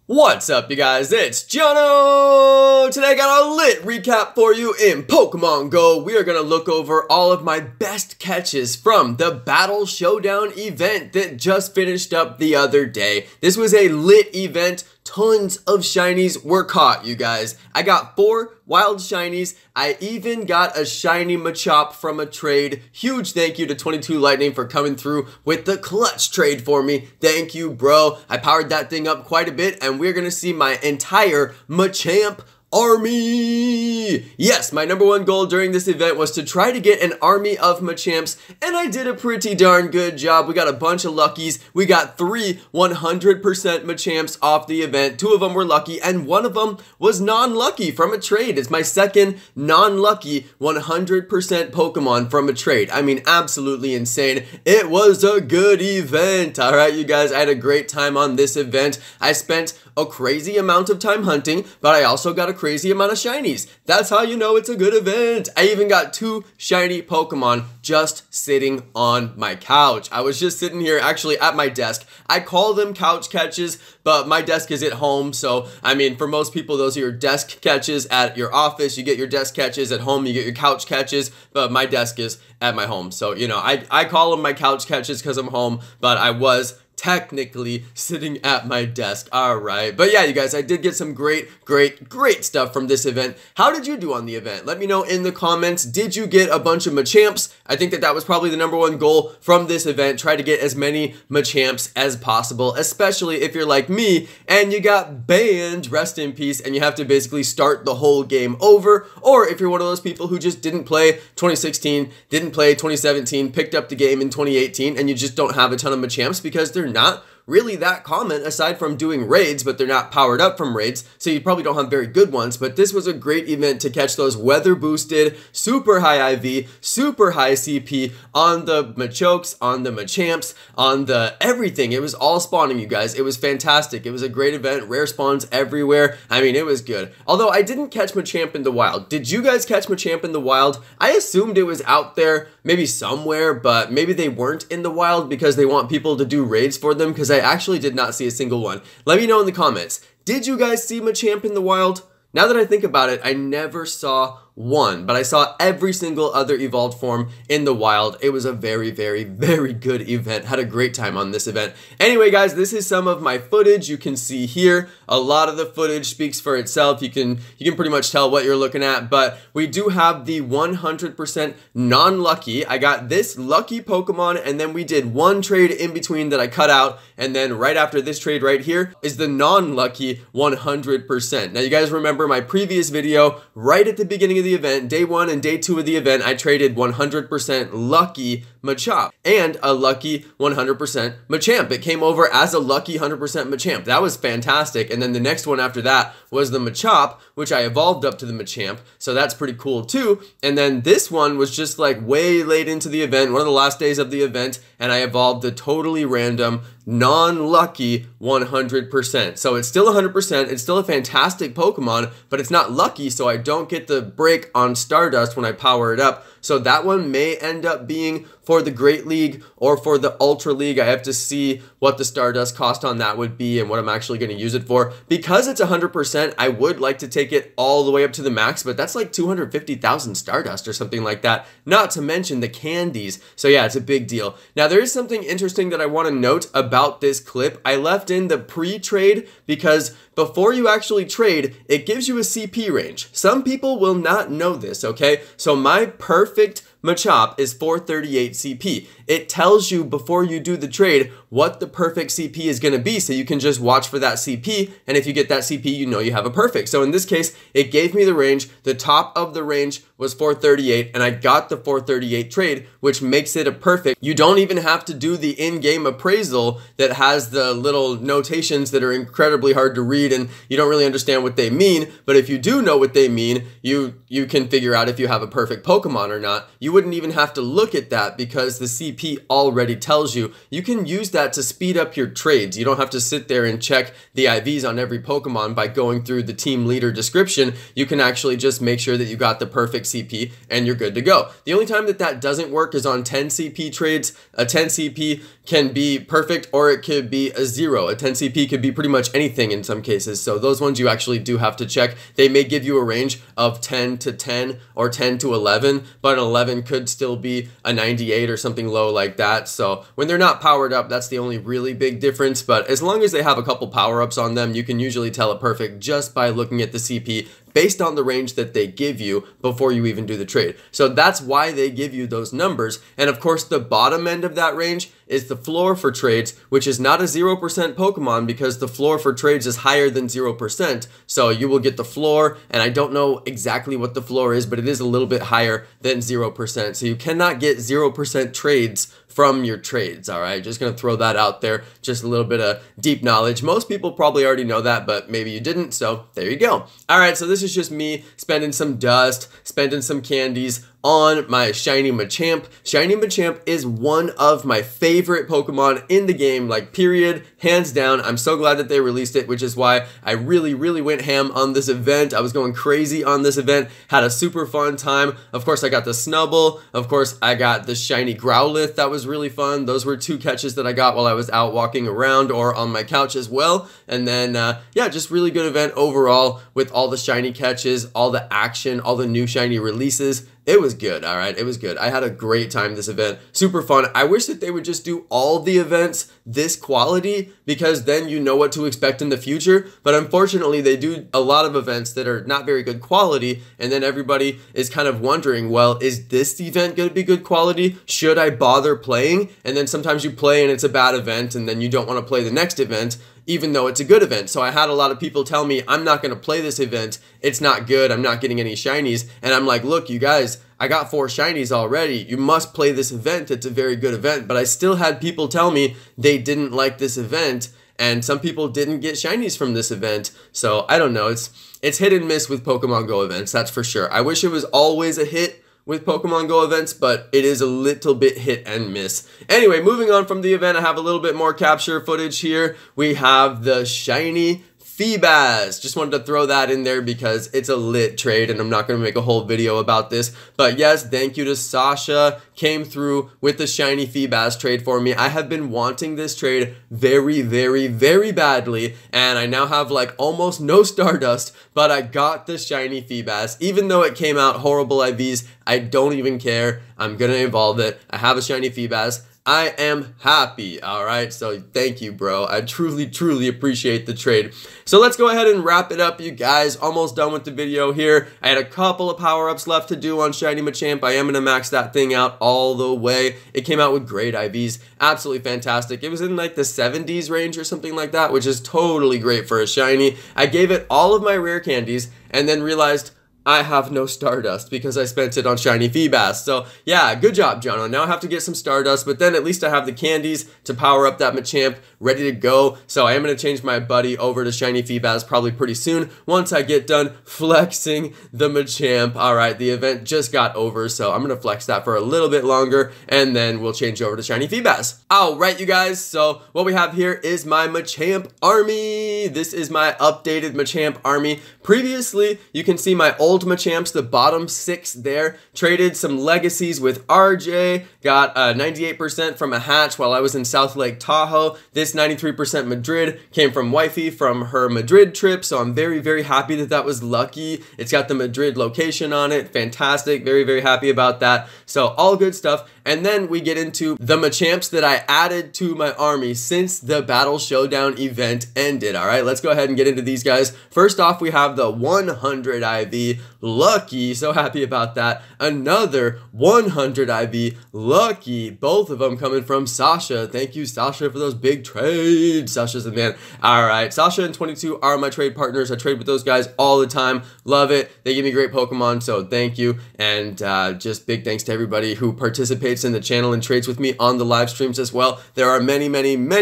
What's up, you guys? It's Jonno! Today I got a lit recap for you in Pokemon Go. We are going to look over all of my best catches from the Battle Showdown event that just finished up the other day. This was a lit event. Tons of shinies were caught, you guys. I got 4 wild shinies. I even got a shiny Machamps from a trade. Huge thank you to 22 Lightning for coming through with the clutch trade for me. Thank you, bro. I powered that thing up quite a bit, and we're gonna see my entire Machamp army! Yes, my #1 goal during this event was to try to get an army of Machamps, and I did a pretty darn good job. We got a bunch of luckies. We got 3 100% Machamps off the event. 2 of them were lucky, and 1 of them was non-lucky from a trade. It's my second non-lucky 100% Pokemon from a trade. I mean, absolutely insane. It was a good event. All right, you guys, I had a great time on this event. I spent a crazy amount of time hunting, but I also got a crazy amount of shinies. That's how you know it's a good event. I even got 2 shiny Pokemon just sitting on my couch. I was just sitting here actually at my desk. I call them couch catches, but my desk is at home, so I mean, for most people, those are your desk catches at your office. You get your desk catches at home, you get your couch catches, but my desk is at my home. So, you know, I call them my couch catches because I'm home, but I was technically sitting at my desk. All right, but yeah, you guys, I did get some great stuff from this event. How did you do on the event? Let me know in the comments. Did you get a bunch of Machamps? I think that was probably the #1 goal from this event. Try to get as many Machamps as possible, especially if you're like me and you got banned, rest in peace, and you have to basically start the whole game over, or if you're one of those people who just didn't play 2016, didn't play 2017, picked up the game in 2018, and you just don't have a ton of Machamps because they're not really that common aside from doing raids, but they're not powered up from raids, so you probably don't have very good ones. But this was a great event to catch those weather boosted, super high IV, super high CP on the Machoke, on the Machamps, on the everything. It was all spawning, you guys. It was fantastic. It was a great event. Rare spawns everywhere. I mean, it was good. Although I didn't catch Machamp in the wild. Did you guys catch Machamp in the wild? I assumed it was out there, maybe somewhere, but maybe they weren't in the wild because they want people to do raids for them, because I actually did not see a single one. Let me know in the comments. Did you guys see Machamp in the wild? Now that I think about it, I never saw one, but I saw every single other evolved form in the wild. It was a very good event. Had a great time on this event. Anyway, guys, this is some of my footage. You can see here, a lot of the footage speaks for itself. You can pretty much tell what you're looking at, but we do have the 100% non-lucky. I got this lucky Pokemon, and then we did 1 trade in between that I cut out, and then right after this trade right here is the non-lucky 100%. Now, you guys remember my previous video, right at the beginning of the event, day 1 and day 2 of the event, I traded 100% lucky Machamp and a lucky 100% Machamp. It came over as a lucky 100% Machamp. That was fantastic. And then the next one after that was the Machamp, which I evolved up to the Machamp. So that's pretty cool too. And then this one was just like way late into the event, one of the last days of the event, and I evolved the totally random non-lucky 100%. So it's still 100%. It's still a fantastic Pokemon, but it's not lucky, so I don't get the break on Stardust when I power it up. So that one may end up being for the Great League or for the Ultra League. I have to see what the Stardust cost on that would be and what I'm actually going to use it for. Because it's 100%, I would like to take it all the way up to the max, but that's like 250,000 Stardust or something like that, not to mention the candies. So yeah, it's a big deal. Now, there is something interesting that I want to note about this clip. I left in the pre-trade because before you actually trade, it gives you a CP range. Some people will not know this, okay? So my perfect Machamp is 438 CP. It tells you before you do the trade what the perfect CP is going to be, so you can just watch for that CP, and if you get that CP, you know you have a perfect. So in this case, it gave me the range. The top of the range was 438, and I got the 438 trade, which makes it a perfect. You don't even have to do the in-game appraisal that has the little notations that are incredibly hard to read, and you don't really understand what they mean, but if you do know what they mean, you can figure out if you have a perfect Pokemon or not. You wouldn't even have to look at that because the CP already tells you. You can use that to speed up your trades. You don't have to sit there and check the IVs on every Pokemon by going through the team leader description. You can actually just make sure that you got the perfect CP, and you're good to go. The only time that that doesn't work is on 10 CP trades. A 10 CP can be perfect, or it could be a 0. A 10 CP could be pretty much anything in some cases, so those ones you actually do have to check. They may give you a range of 10 to 10 or 10 to 11, but an 11 could still be a 98 or something low like that. So when they're not powered up, that's the only really big difference, but as long as they have a couple power-ups on them, you can usually tell it perfect just by looking at the CP based on the range that they give you before you even do the trade. So that's why they give you those numbers. And of course, the bottom end of that range is the floor for trades, which is not a 0% Pokemon because the floor for trades is higher than 0%. So you will get the floor, and I don't know exactly what the floor is, but it is a little bit higher than 0%. So you cannot get 0% trades from your trades, all right? Just gonna throw that out there, just a little bit of deep knowledge. Most people probably already know that, but maybe you didn't, so there you go. All right, so this is just me spending some dust, spending some candies on my shiny Machamp. Shiny Machamp is one of my favorite Pokemon in the game, like period, hands down. I'm so glad that they released it, which is why I really went ham on this event. I was going crazy on this event, had a super fun time. Of course, I got the Snubbull. Of course, I got the shiny Growlithe. That was really fun. Those were 2 catches that I got while I was out walking around or on my couch as well. And then, yeah, just really good event overall with all the shiny catches, all the action, all the new shiny releases. It was good, all right? It was good. I had a great time this event. Super fun. I wish that they would just do all the events this quality, because then you know what to expect in the future. But unfortunately, they do a lot of events that are not very good quality, and then everybody is kind of wondering, well, is this event going to be good quality? Should I bother playing? And then sometimes you play and it's a bad event, and then you don't want to play the next event, even though it's a good event. So I had a lot of people tell me, I'm not going to play this event. It's not good. I'm not getting any shinies. And I'm like, look, you guys, I got 4 shinies already. You must play this event. It's a very good event. But I still had people tell me they didn't like this event, and some people didn't get shinies from this event. So I don't know. It's hit and miss with Pokemon Go events, that's for sure. I wish it was always a hit with Pokemon Go events, but it is a little bit hit and miss. Anyway, moving on from the event, I have a little bit more capture footage here. We have the shiny Feebas. Just wanted to throw that in there because it's a lit trade, and I'm not going to make a whole video about this. But yes, thank you to Sasha. Came through with the shiny Feebas trade for me. I have been wanting this trade very badly, and I now have like almost no Stardust, but I got the shiny Feebas. Even though it came out horrible IVs, I don't even care. I'm going to evolve it. I have a shiny Feebas. I am happy, all right? So thank you, bro. I truly appreciate the trade. So let's go ahead and wrap it up, you guys. Almost done with the video here. I had a couple of power-ups left to do on Shiny Machamp. I am going to max that thing out all the way. It came out with great IVs. Absolutely fantastic. It was in like the 70s range or something like that, which is totally great for a Shiny. I gave it all of my rare candies and then realized I have no Stardust because I spent it on shiny Feebas. So yeah, good job, Jonno. Now I have to get some Stardust, but then at least I have the candies to power up that Machamp ready to go. So I am going to change my buddy over to shiny Feebas probably pretty soon once I get done flexing the Machamp. All right, the event just got over, so I'm going to flex that for a little bit longer, and then we'll change over to shiny Feebas. All right, you guys, so what we have here is my Machamp army. This is my updated Machamp army. Previously, you can see my old Machamps, the bottom 6 there. Traded some legacies with RJ, got 98% from a hatch while I was in South Lake Tahoe. This 93% Madrid came from Wifey from her Madrid trip, so I'm very happy that that was lucky. It's got the Madrid location on it. Fantastic. Very happy about that. So all good stuff. And then we get into the Machamps that I added to my army since the Battle Showdown event ended. All right, let's go ahead and get into these guys. First off, we have the 100 IV Lucky. So happy about that. Another 100 IV Lucky. Both of them coming from Sasha. Thank you, Sasha, for those big trades. Sasha's the man. All right, Sasha and 22 are my trade partners. I trade with those guys all the time. Love it. They give me great Pokemon, so thank you. And just big thanks to everybody who participates in the channel and trades with me on the live streams as well. There are many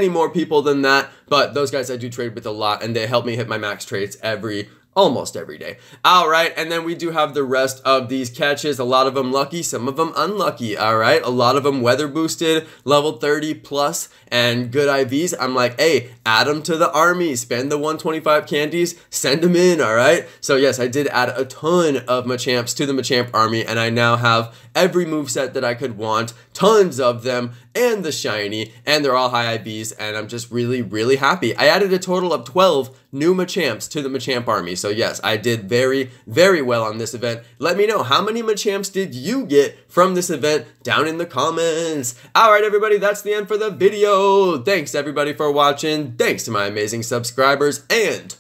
more people than that, but those guys I do trade with a lot, and they help me hit my max trades every almost every day. Alright, and then we do have the rest of these catches. A lot of them lucky, some of them unlucky. Alright, a lot of them weather boosted, level 30 plus, and good IVs. I'm like, hey, add them to the army. Spend the 125 candies, send them in, alright? So yes, I did add a ton of Machamps to the Machamp army, and I now have every moveset that I could want, tons of them, and the shiny, and they're all high IVs, and I'm just really, really happy. I added a total of 12 new Machamps to the Machamp army, so yes, I did very, very well on this event. Let me know, how many Machamps did you get from this event down in the comments? Alright everybody, that's the end for the video. Thanks everybody for watching, thanks to my amazing subscribers, and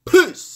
peace!